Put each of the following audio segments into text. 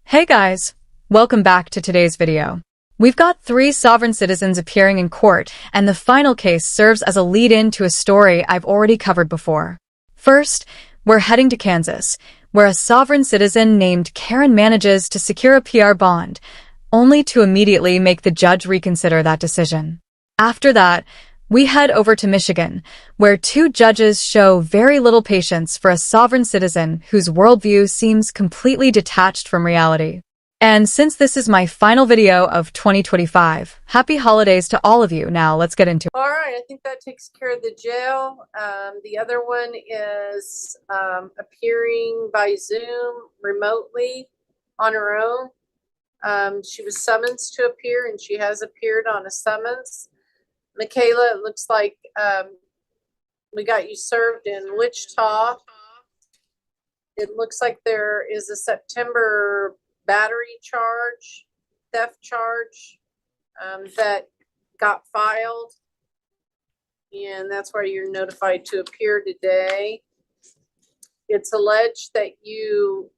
Hey guys, welcome back to today's video. We've got 3 sovereign citizens appearing in court, and the final case serves as a lead-in to a story I've already covered before. First, we're heading to Kansas, where a sovereign citizen named Karen manages to secure a PR bond, only to immediately make the judge reconsider that decision. After that, we head over to Michigan, where 2 judges show very little patience for a sovereign citizen whose worldview seems completely detached from reality. And since this is my final video of 2025, happy holidays to all of you. Now let's get into it. All right, I think that takes care of the jail. The other one is appearing by Zoom remotely on her own. She was summoned to appear, and she has appeared on a summons. Michaela, it looks like we got you served in Wichita. It looks like there is a September battery charge, theft charge that got filed. And that's why you're notified to appear today. It's alleged that you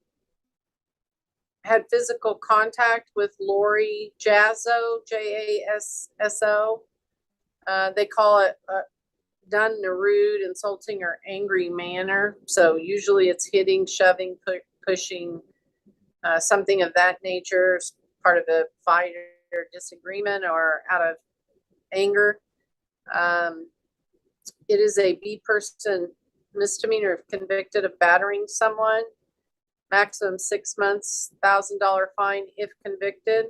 had physical contact with Lori Jasso, Jasso. They call it done in a rude, insulting, or angry manner. So usually it's hitting, shoving, pushing, something of that nature, part of a fight or disagreement or out of anger. It is a B-person misdemeanor if convicted of battering someone. Maximum 6 months, $1,000 fine if convicted.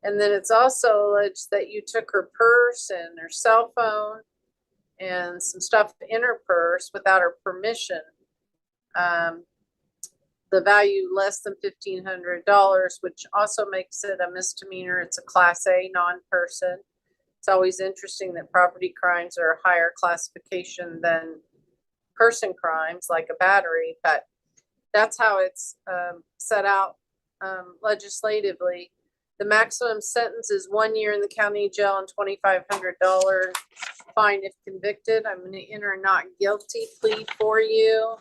And then it's also alleged that you took her purse and her cell phone and some stuff in her purse without her permission. The value less than $1,500, which also makes it a misdemeanor. It's a Class A non-person. It's always interesting that property crimes are a higher classification than person crimes, like a battery, but that's how it's set out legislatively. The maximum sentence is 1 year in the county jail and $2,500 fine if convicted. I'm going to enter a not guilty plea for you.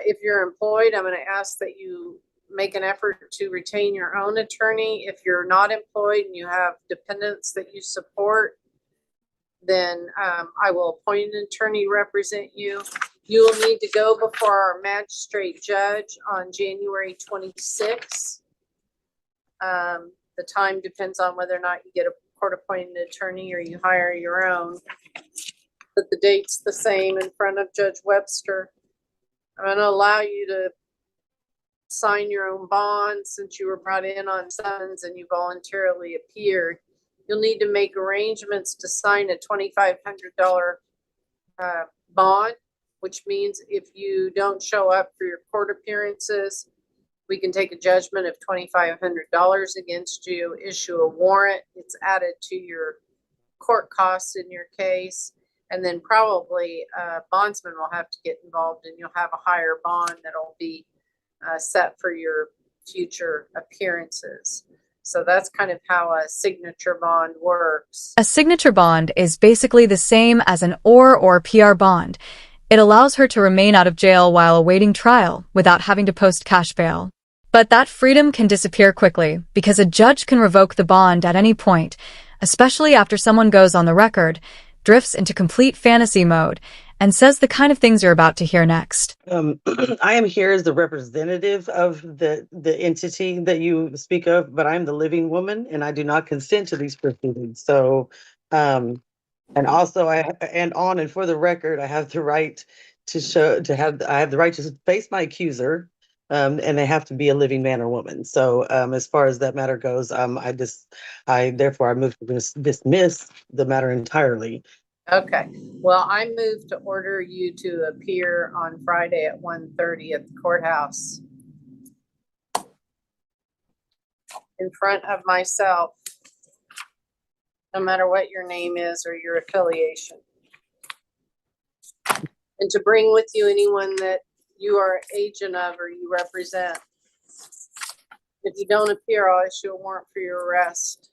If you're employed, I'm going to ask that you make an effort to retain your own attorney. If you're not employed and you have dependents that you support, then I will appoint an attorney to represent you. You will need to go before our magistrate judge on January 26th. The time depends on whether or not you get a court-appointed attorney or you hire your own. But the date's the same in front of Judge Webster. I'm going to allow you to sign your own bond since you were brought in on summons and you voluntarily appeared. You'll need to make arrangements to sign a $2,500 bond, which means if you don't show up for your court appearances, we can take a judgment of $2,500 against you, issue a warrant. It's added to your court costs in your case. And then probably a bondsman will have to get involved and you'll have a higher bond that'll be set for your future appearances. So that's kind of how a signature bond works. A signature bond is basically the same as an or PR bond. It allows her to remain out of jail while awaiting trial without having to post cash bail. But that freedom can disappear quickly because a judge can revoke the bond at any point, especially after someone goes on the record, drifts into complete fantasy mode, and says the kind of things you're about to hear next. I am here as the representative of the entity that you speak of, but I'm the living woman and I do not consent to these proceedings. So, and also and for the record, I have the right I have the right to face my accuser. And they have to be a living man or woman. So as far as that matter goes, I therefore move to dismiss the matter entirely. Okay. Well, I move to order you to appear on Friday at 1:30 at the courthouse in front of myself, no matter what your name is or your affiliation, and to bring with you anyone that you are agent of or you represent. If you don't appear, I'll issue a warrant for your arrest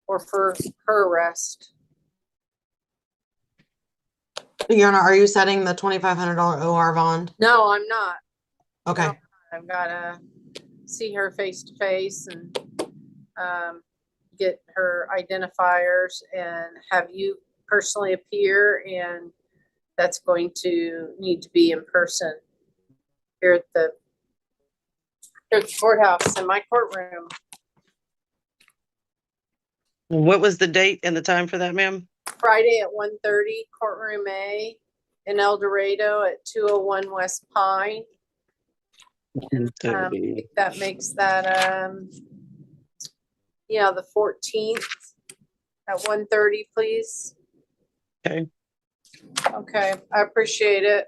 or for her arrest. Your Honor, are you setting the $2,500 OR bond? No, I'm not. Okay. No, I've got see her face to face and get her identifiers and have you personally appear, and that's going to need to be in person here at the courthouse in my courtroom. What was the date and the time for that, ma'am? Friday at 1:30, courtroom A in El Dorado at 201 West Pine. I think that makes that, the 14th at 1:30, please. Okay. Okay, I appreciate it.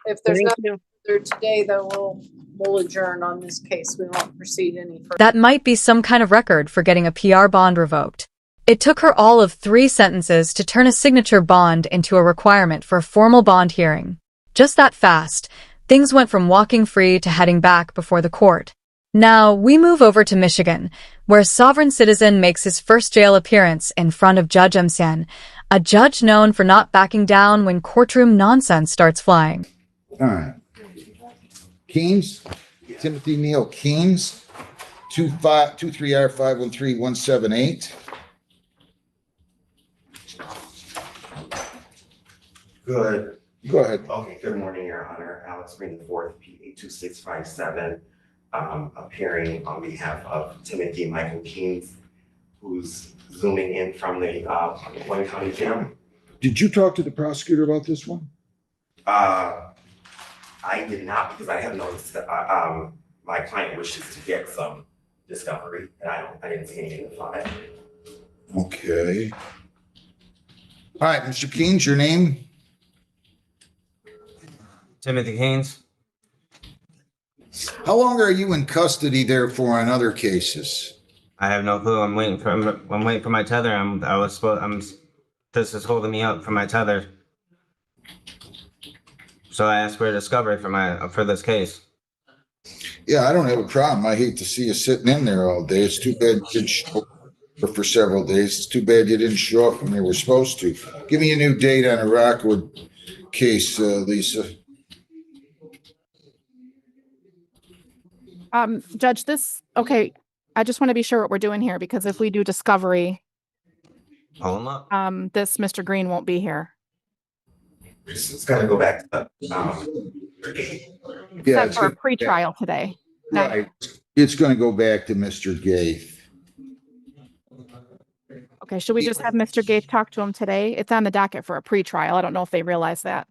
If there's Thank nothing you. further today, though, we'll adjourn on this case. We won't proceed any further. That might be some kind of record for getting a PR bond revoked. It took her all of 3 sentences to turn a signature bond into a requirement for a formal bond hearing. Just that fast, things went from walking free to heading back before the court. Now, we move over to Michigan, where a sovereign citizen makes his first jail appearance in front of Judge Mcn, a judge known for not backing down when courtroom nonsense starts flying. All right. Keynes, Timothy Neal Keynes, 23R513178. Good. Go ahead. Okay, good morning, Your Honor. Alex Green IV, PA2657, appearing on behalf of Timothy Michael Keynes, who's zooming in from the Wayne County Jail. Did you talk to the prosecutor about this one? I did not, because I have noticed that my client wishes to get some discovery, and I didn't see anything on it. Okay. All right, Mr. Keynes, your name? Timothy Haynes. How long are you in custody there for on other cases? I have no clue. I'm waiting for my tether. This is holding me up for my tether. So I asked for a discovery for this case. Yeah, I don't have a problem. I hate to see you sitting in there all day. It's too bad you didn't show up for several days. It's too bad you didn't show up when you were supposed to. Give me a new date on a Rockwood case, Lisa. Judge, okay, I just want to be sure what we're doing here, because if we do discovery, Pull him up. this Mr. Green won't be here. It's gonna go back to Yeah, Except for a pretrial today. right. It's going to go back to Mr. Gaith. Okay, should we just have Mr. Gates talk to him today? It's on the docket for a pretrial. I don't know if they realize that.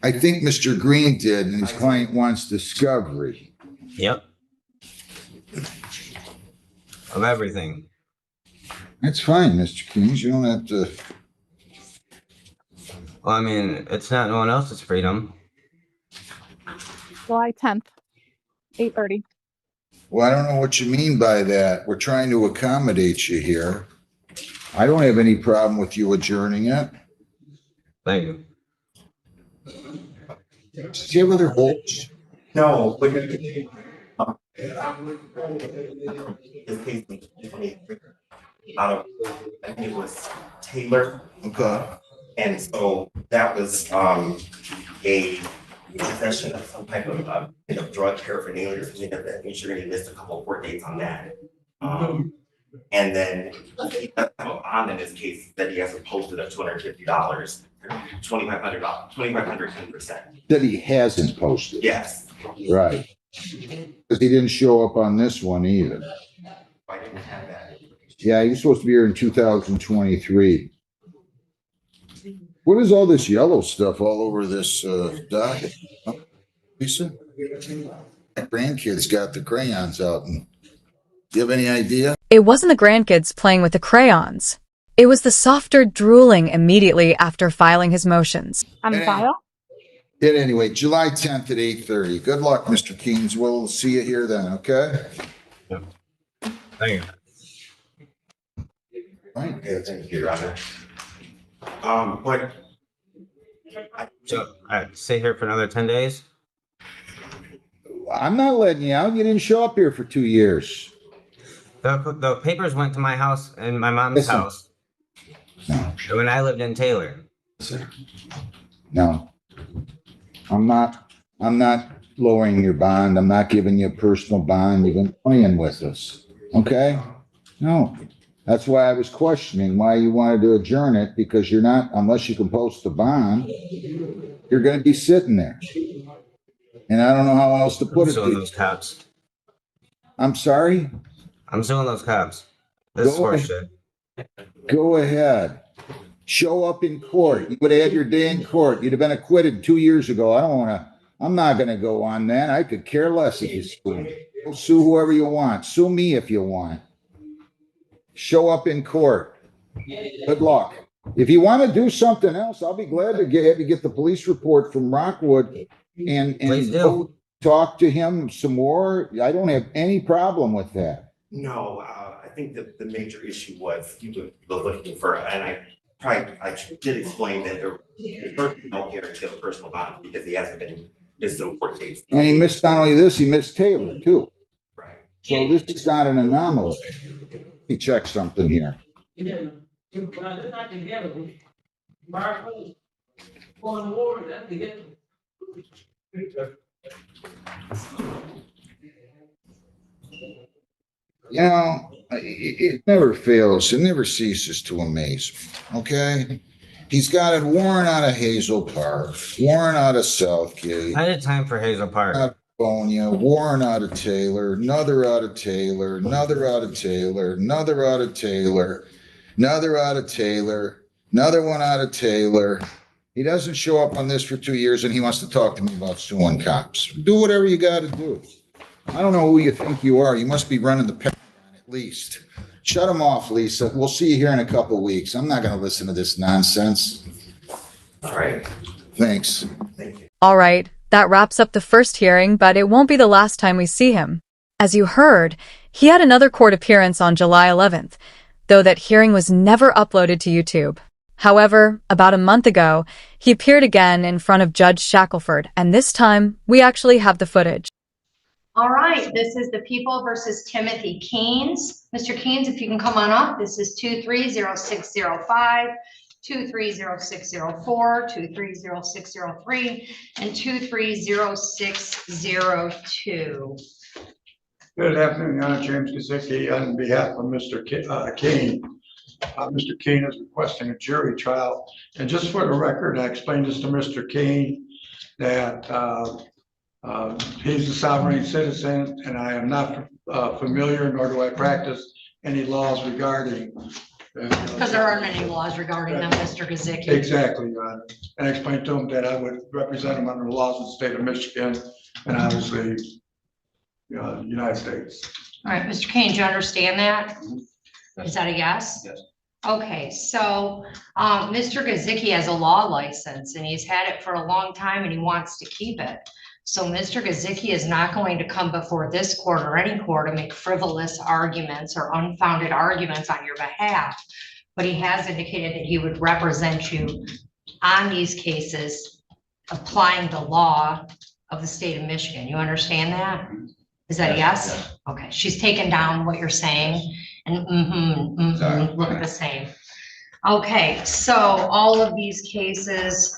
I think Mr. Green did, and his client wants discovery. Yep. Of everything. That's fine, Mr. Keynes. You don't have to. Well, I mean, it's not no one else's freedom. July 10th, 8:30. Well, I don't know what you mean by that. We're trying to accommodate you here. I don't have any problem with you adjourning it. Thank you. Do you have other holds? No, but this case out of, I think it was Taylor. Okay. And so that was a possession of some type of drug paraphernalia or something like that. You're gonna missed a couple of court dates on that. And then on in this case that he has a posted of $250, $2,500, 10%. That he hasn't posted. Yes. Right. Because he didn't show up on this one either. I didn't have that. Yeah, he was supposed to be here in 2023. What is all this yellow stuff all over this docket? Lisa? My grandkids got the crayons out. And do you have any idea? It wasn't the grandkids playing with the crayons. It was the softer drooling immediately after filing his motions. On the file? Yeah, anyway, July 10th at 8:30. Good luck, Mr. Keynes. We'll see you here then, okay? Thank you. Right. Okay, thank you, Your Honor. But So I stay here for another 10 days. I'm not letting you out. You didn't show up here for 2 years. The papers went to my house and my mom's Listen. house No, when I lived in Taylor. no. I'm not lowering your bond. I'm not giving you a personal bond. You've been playing with us. Okay? No. That's why I was questioning why you wanted to adjourn it, because you're not, unless you can post a bond, you're going to be sitting there. And I don't know how else to I'm put it. suing those cops. I'm sorry? I'm suing those cops. This is Go ahead. horseshit. Go ahead. Show up in court. You would have had your day in court. You'd have been acquitted 2 years ago. I'm not going to go on that. I could care less if you sue. Go sue whoever you want. Sue me if you want. Show up in court. Good luck. If you want to do something else, I'll be glad to have you get the police report from Rockwood and Please do. go talk to him some more. I don't have any problem with that. No, I think that the major issue was you were looking for, and I did explain that there no guarantee of a personal bond because he hasn't been missed in court case. And he missed not only this, he missed Taylor too. Right. So this is not an anomaly. Let me check something here. You know, it never fails. It never ceases to amaze me. Okay? He's got it worn out of Hazel Park, worn out of Southgate, I had time for Hazel Park. Bonia, worn out of Taylor, another out of Taylor, another out of Taylor, another out of Taylor, another out of Taylor, another one out of Taylor. He doesn't show up on this for 2 years and he wants to talk to me about suing cops. Do whatever you got to do. I don't know who you think you are. You must be running the Pentagon at least. Shut him off, Lisa. We'll see you here in a couple of weeks. I'm not going to listen to this nonsense. All right. Thanks. Thank you. All right, that wraps up the first hearing, but it won't be the last time we see him. As you heard, he had another court appearance on July 11th, though that hearing was never uploaded to YouTube. However, about a month ago, he appeared again in front of Judge Shackelford, and this time, we actually have the footage. All right, this is the People versus Timothy Keynes. Mr. Keynes, if you can come on up, this is 230605, 230604, 230603, and 230602. Good afternoon, Your Honor. James Gazicki on behalf of Mr. Kane. Mr. Kane is requesting a jury trial. And just for the record, I explained this to Mr. Kane that he's a sovereign citizen and I am not familiar, nor do I practice any laws regarding. Because there aren't any laws regarding them, Mr. Gazicki. Exactly, Your Honor. And I explained to him that I would represent him under the laws of the state of Michigan and obviously the United States. All right, Mr. Kane, do you understand that? Is that a yes? Yes. Okay, so Mr. Gazicki has a law license and he's had it for a long time and he wants to keep it. So Mr. Gazicki is not going to come before this court or any court to make frivolous arguments or unfounded arguments on your behalf. But he has indicated that he would represent you on these cases, applying the law of the state of Michigan. You understand that? Is that a yes? Okay, she's taken down what you're saying and look the same. Okay, so all of these cases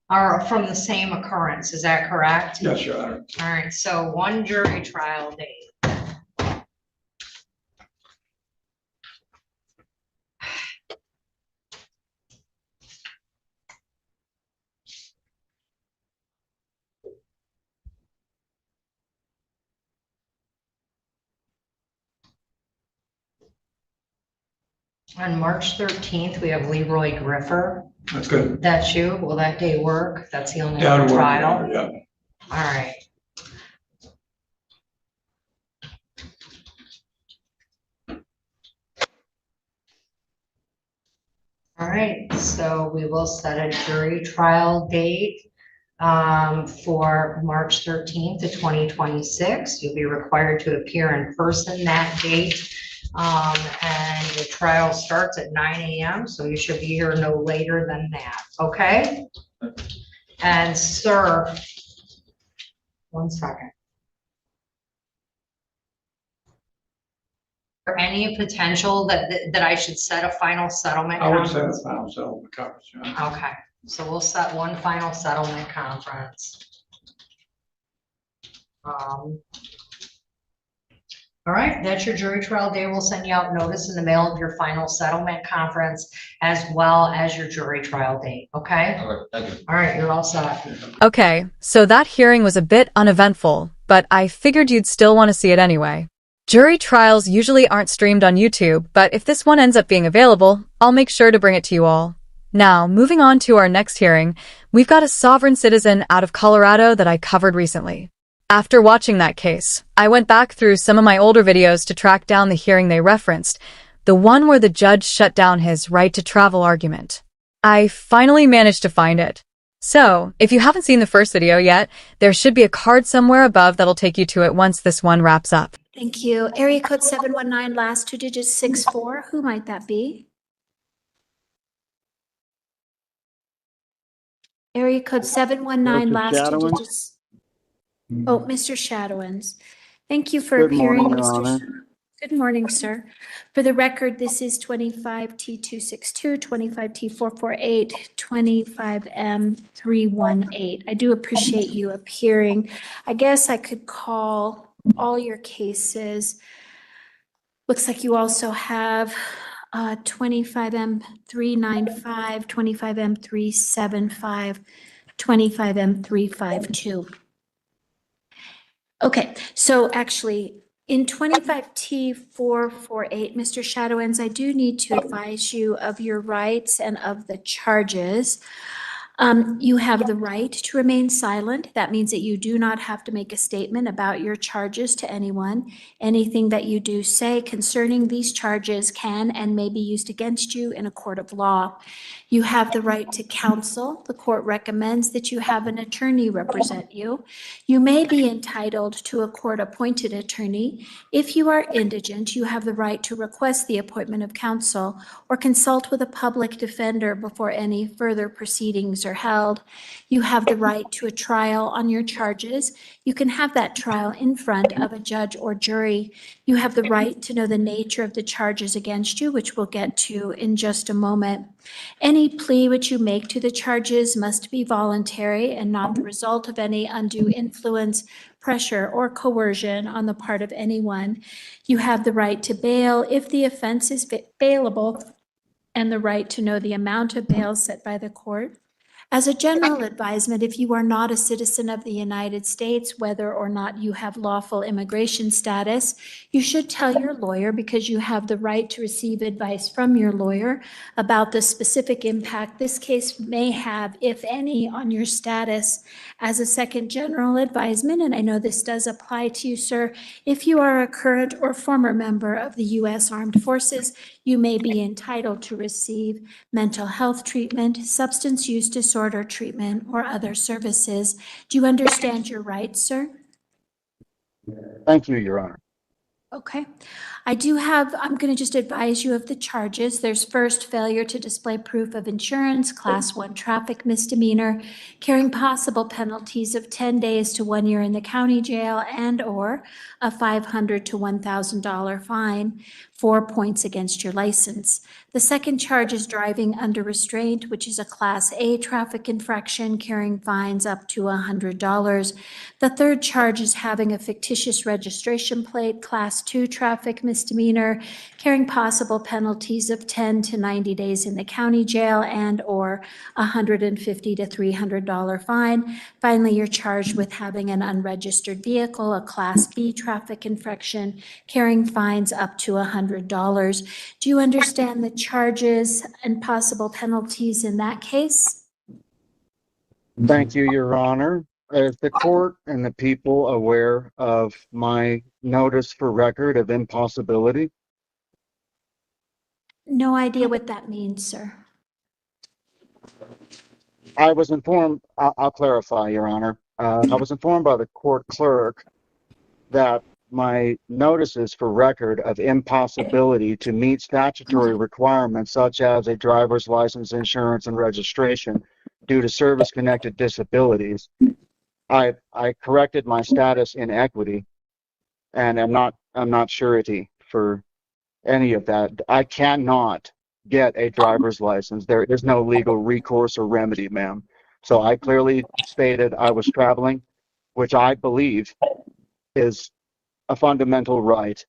are from the same occurrence, is that correct? Yes, Your Honor. All right, so one jury trial date. On March 13th, we have Leroy Griffer. That's good. That's you? Will that day work? That's the only That'll work, trial? yeah. All right. All right, so we will set a jury trial date for March 13th of 2026. You'll be required to appear in person that date. And the trial starts at 9 a.m. So you should be here no later than that, okay? And sir, one second. For any potential that I should set a final settlement? I would set a final settlement conference, Your Honor. Okay, so we'll set one final settlement conference. All right, that's your jury trial day. We'll send you out notice in the mail of your final settlement conference as well as your jury trial date, okay? All right, thank you. All right, you're all set. Okay, so that hearing was a bit uneventful, but I figured you'd still want to see it anyway. Jury trials usually aren't streamed on YouTube, but if this one ends up being available, I'll make sure to bring it to you all. Now, moving on to our next hearing, we've got a sovereign citizen out of Colorado that I covered recently. After watching that case, I went back through some of my older videos to track down the hearing they referenced, the one where the judge shut down his right to travel argument. I finally managed to find it. So, if you haven't seen the first video yet, there should be a card somewhere above that'll take you to it once this one wraps up. Thank you. Area code 719, last two digits 64. Who might that be? Area code 719, last two digits. Oh, Mr. Shadowins. Thank you for appearing, Mr. Good morning, sir. For the record, this is 25T262, 25T448, 25M318. I do appreciate you appearing. I guess I could call all your cases. Looks like you also have 25M395, 25M375, 25M352. Okay, so actually, in 25T448, Mr. Shadowins, I do need to advise you of your rights and of the charges. You have the right to remain silent. That means that you do not have to make a statement about your charges to anyone. Anything that you do say concerning these charges can and may be used against you in a court of law. You have the right to counsel. The court recommends that you have an attorney represent you. You may be entitled to a court-appointed attorney. If you are indigent, you have the right to request the appointment of counsel or consult with a public defender before any further proceedings are held. You have the right to a trial on your charges. You can have that trial in front of a judge or jury. You have the right to know the nature of the charges against you, which we'll get to in just a moment. Any plea which you make to the charges must be voluntary and not the result of any undue influence, pressure, or coercion on the part of anyone. You have the right to bail if the offense is bailable and the right to know the amount of bail set by the court. As a general advisement, if you are not a citizen of the United States, whether or not you have lawful immigration status, you should tell your lawyer because you have the right to receive advice from your lawyer about the specific impact this case may have, if any, on your status. As a second general advisement, and I know this does apply to you, sir, if you are a current or former member of the U.S. Armed Forces, you may be entitled to receive mental health treatment, substance use disorder treatment, or other services. Do you understand your rights, sir? Thank you, Your Honor. Okay. I'm going to just advise you of the charges. There's first, failure to display proof of insurance, class 1 traffic misdemeanor, carrying possible penalties of 10 days to 1 year in the county jail and or a $500 to $1,000 fine, 4 points against your license. The second charge is driving under restraint, which is a class A traffic infraction, carrying fines up to $100. The third charge is having a fictitious registration plate, class 2 traffic misdemeanor, carrying possible penalties of 10 to 90 days in the county jail and or $150 to $300 fine. Finally, you're charged with having an unregistered vehicle, a class B traffic infraction, carrying fines up to $100. Do you understand the charges and possible penalties in that case? Thank you, Your Honor. Is the court and the people aware of my notice for record of impossibility? No idea what that means, sir. I was informed, I'll clarify, Your Honor. I was informed by the court clerk that my notices for record of impossibility to meet statutory requirements such as a driver's license, insurance, and registration due to service-connected disabilities, I corrected my status in equity, and I'm not surety for any of that. I cannot get a driver's license. There is no legal recourse or remedy, ma'am. So I clearly stated I was traveling, which I believe is a fundamental right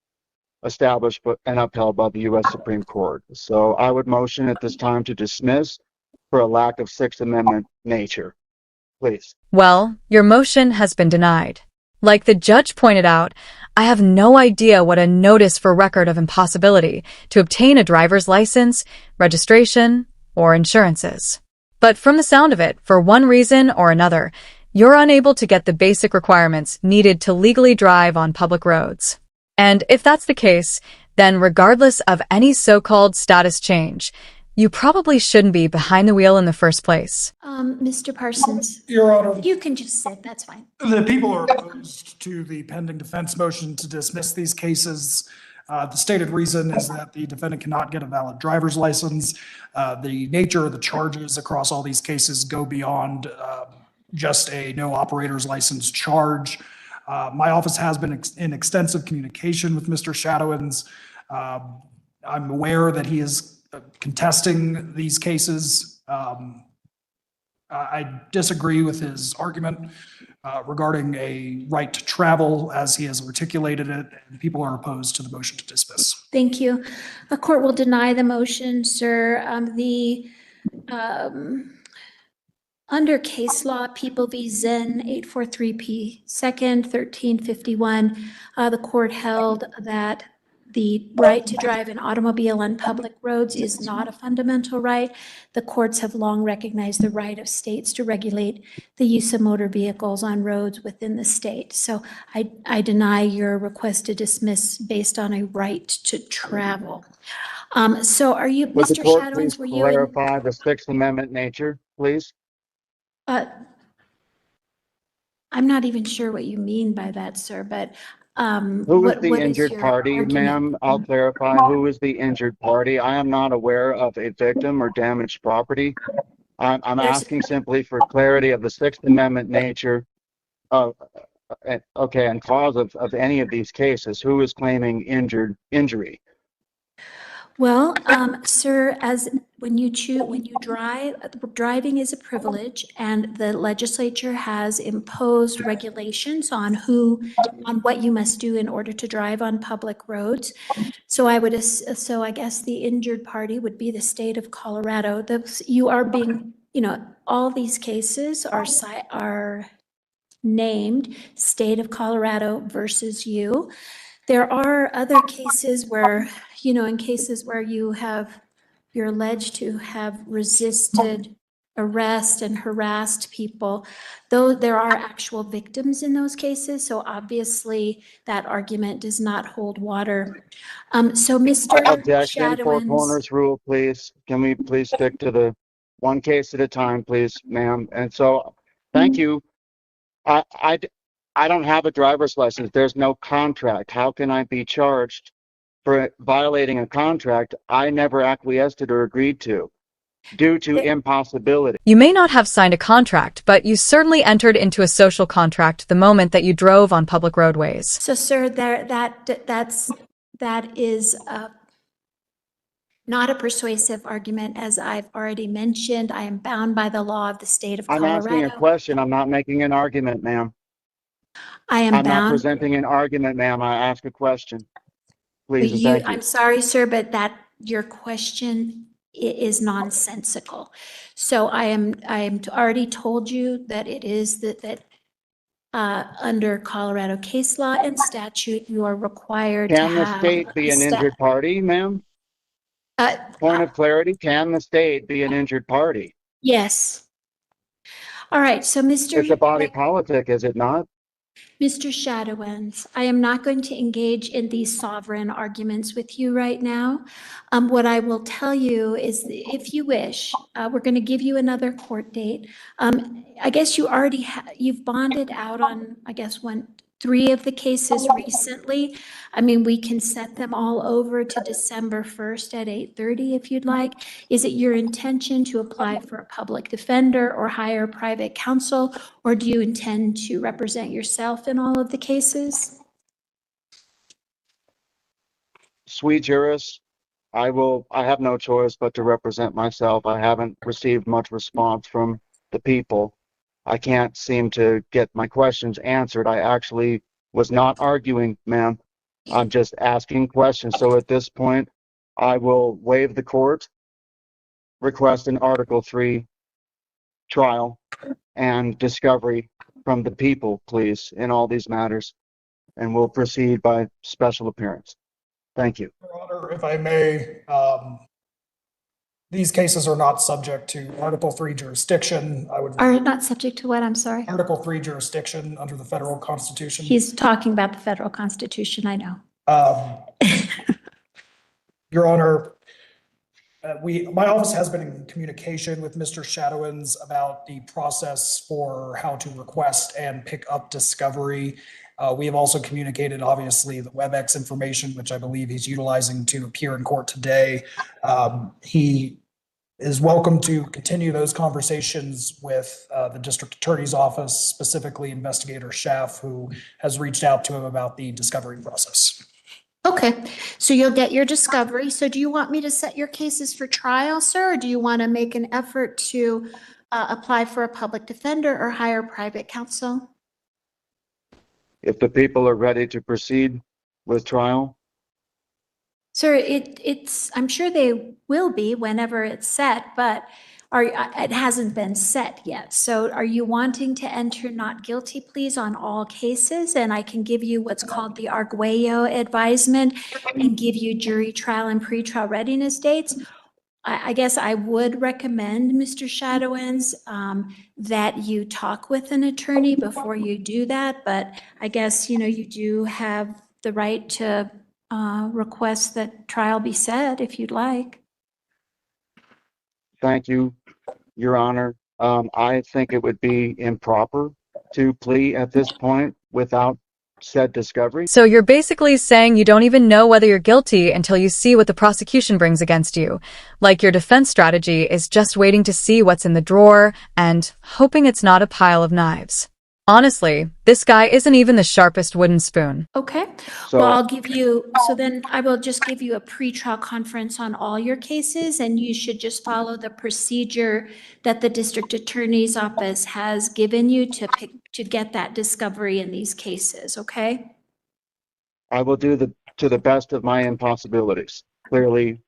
established and upheld by the U.S. Supreme Court. So I would motion at this time to dismiss for a lack of Sixth Amendment nature. Please. Well, your motion has been denied. Like the judge pointed out, I have no idea what a notice for record of impossibility to obtain a driver's license, registration, or insurances. But from the sound of it, for one reason or another, you're unable to get the basic requirements needed to legally drive on public roads. And if that's the case, then regardless of any so-called status change, you probably shouldn't be behind the wheel in the first place. Mr. Parsons, Your Honor, you can just sit, that's fine. the people are opposed to the pending defense motion to dismiss these cases. The stated reason is that the defendant cannot get a valid driver's license. The nature of the charges across all these cases go beyond just a no operator's license charge. My office has been in extensive communication with Mr. Shadowins. I'm aware that he is contesting these cases. I disagree with his argument regarding a right to travel as he has articulated it, and people are opposed to the motion to dismiss. Thank you. The court will deny the motion, sir. Under case law, People v. Zen 843P, second 1351, the court held that the right to drive an automobile on public roads is not a fundamental right. The courts have long recognized the right of states to regulate the use of motor vehicles on roads within the state. So I deny your request to dismiss based on a right to travel. So are you, Would the Mr. court Shadowins, please were you in? clarify the Sixth Amendment nature, please? I'm not even sure what you mean by that, sir, but Who is the what is injured your party, argument? ma'am? I'll clarify. Who is the injured party? I am not aware of a victim or damaged property. I'm asking simply for clarity of the Sixth Amendment nature of, okay, and cause of any of these cases. Who is claiming injury? Well, sir, as when you drive, driving is a privilege, and the legislature has imposed regulations on what you must do in order to drive on public roads. So I guess the injured party would be the state of Colorado. You are being, all these cases are named State of Colorado versus you. There are other cases where, in cases where you're alleged to have resisted arrest and harassed people, though there are actual victims in those cases. So obviously that argument does not hold water. So Mr. Objection, Four Shadowins. Corners rule, please. Can we please stick to the one case at a time, please, ma'am? And so, thank you. I don't have a driver's license. There's no contract. How can I be charged for violating a contract I never acquiesced or agreed to due to impossibility? You may not have signed a contract, but you certainly entered into a social contract the moment that you drove on public roadways. So, sir, that is not a persuasive argument, as I've already mentioned. I am bound by the law of the state of Colorado. I'm asking a question. I'm not making an argument, ma'am. I'm not presenting an argument, ma'am. I ask a question. Please and thank you. I'm sorry, sir, but your question is nonsensical. So I am already told you that it is that under Colorado case law and statute, you are required to have. Can the state be an injured party, ma'am? Point of clarity, can the state be an injured party? Yes. All right, so Mr. It's a body politic, is it not? Mr. Shadowins, I am not going to engage in these sovereign arguments with you right now. What I will tell you is, if you wish, we're going to give you another court date. I guess you've bonded out on, I guess, 3 of the cases recently. I mean, we can set them all over to December 1st at 8:30 if you'd like. Is it your intention to apply for a public defender or hire private counsel, or do you intend to represent yourself in all of the cases? Sui juris, I have no choice but to represent myself. I haven't received much response from the people. I can't seem to get my questions answered. I actually was not arguing, ma'am. I'm just asking questions. So at this point, I will waive the court, request an Article 3 trial and discovery from the people, please, in all these matters, and we'll proceed by special appearance. Thank you. Your Honor, if I may, these cases are not subject to Article 3 jurisdiction. Are not subject to what? I'm sorry. Article 3 jurisdiction under the federal constitution. He's talking about the federal constitution, I know. Your Honor, my office has been in communication with Mr. Shadowins about the process for how to request and pick up discovery. We have also communicated, obviously, the WebEx information, which I believe he's utilizing to appear in court today. He is welcome to continue those conversations with the district attorney's office, specifically Investigator Schaff, who has reached out to him about the discovery process. Okay, so you'll get your discovery. So do you want me to set your cases for trial, sir? Or do you want to make an effort to apply for a public defender or hire private counsel? If the people are ready to proceed with trial, Sir, I'm sure they will be whenever it's set, but it hasn't been set yet. So are you wanting to enter not guilty pleas on all cases? And I can give you what's called the Arguello advisement and give you jury trial and pretrial readiness dates. I guess I would recommend, Mr. Shadowins, that you talk with an attorney before you do that. But I guess, you do have the right to request that trial be set if you'd like. thank you, Your Honor. I think it would be improper to plea at this point without said discovery. So you're basically saying you don't even know whether you're guilty until you see what the prosecution brings against you. Like your defense strategy is just waiting to see what's in the drawer and hoping it's not a pile of knives. Honestly, this guy isn't even the sharpest wooden spoon. Okay, So- well, then I will just give you a pretrial conference on all your cases, and you should just follow the procedure that the district attorney's office has given you to get that discovery in these cases, okay? I will do to the best of my impossibilities, clearly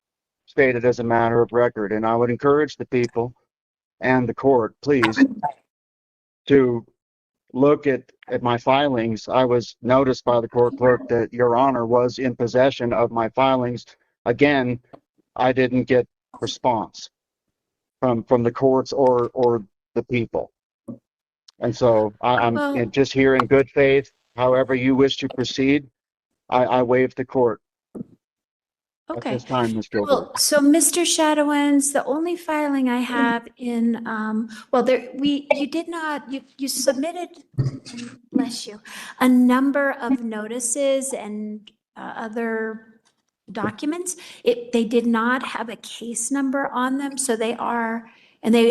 stated as a matter of record. And I would encourage the people and the court, please, to look at my filings. I was noticed by the court clerk that Your Honor was in possession of my filings. Again, I didn't get response from the courts or the people. And so I'm just here in good faith. However you wish to proceed, I waive the court. Okay. At this time, Ms. Gilbert. Well, so Mr. Shadowins, the only filing I have in, you submitted, bless you, a number of notices and other documents. They did not have a case number on them, so they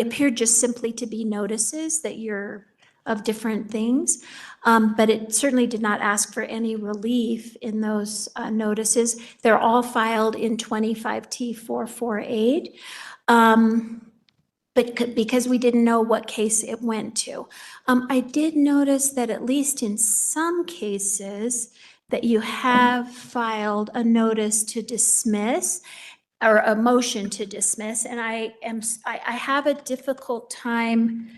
appear just simply to be notices that you're of different things. But it certainly did not ask for any relief in those notices. They're all filed in 25T448. But because we didn't know what case it went to. I did notice that at least in some cases that you have filed a notice to dismiss or a motion to dismiss. And I have a difficult time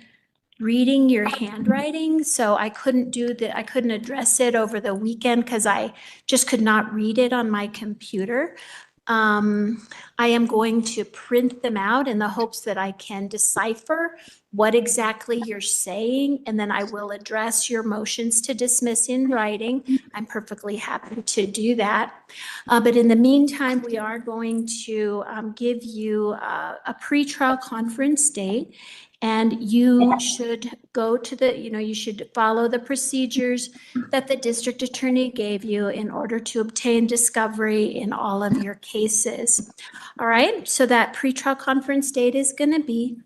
reading your handwriting, so I couldn't address it over the weekend because I just could not read it on my computer. I am going to print them out in the hopes that I can decipher what exactly you're saying, and then I will address your motions to dismiss in writing. I'm perfectly happy to do that. But in the meantime, we are going to give you a pretrial conference date. And you should go to you should follow the procedures that the district attorney gave you in order to obtain discovery in all of your cases. All right, so that pretrial conference date is going to be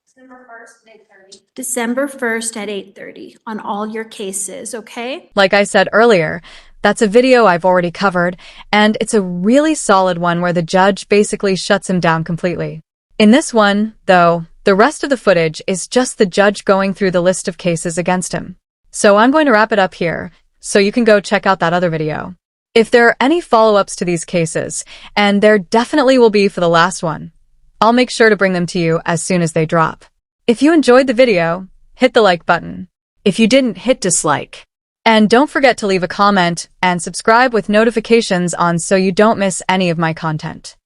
December 1st at 8:30. December 1st at 8:30 on all your cases, okay? Like I said earlier, that's a video I've already covered, and it's a really solid one where the judge basically shuts him down completely. In this one, though, the rest of the footage is just the judge going through the list of cases against him. So I'm going to wrap it up here. so you can go check out that other video. If there are any follow-ups to these cases, and there definitely will be for the last one, I'll make sure to bring them to you as soon as they drop. If you enjoyed the video, hit the like button. If you didn't, hit dislike. And don't forget to leave a comment and subscribe with notifications on so you don't miss any of my content.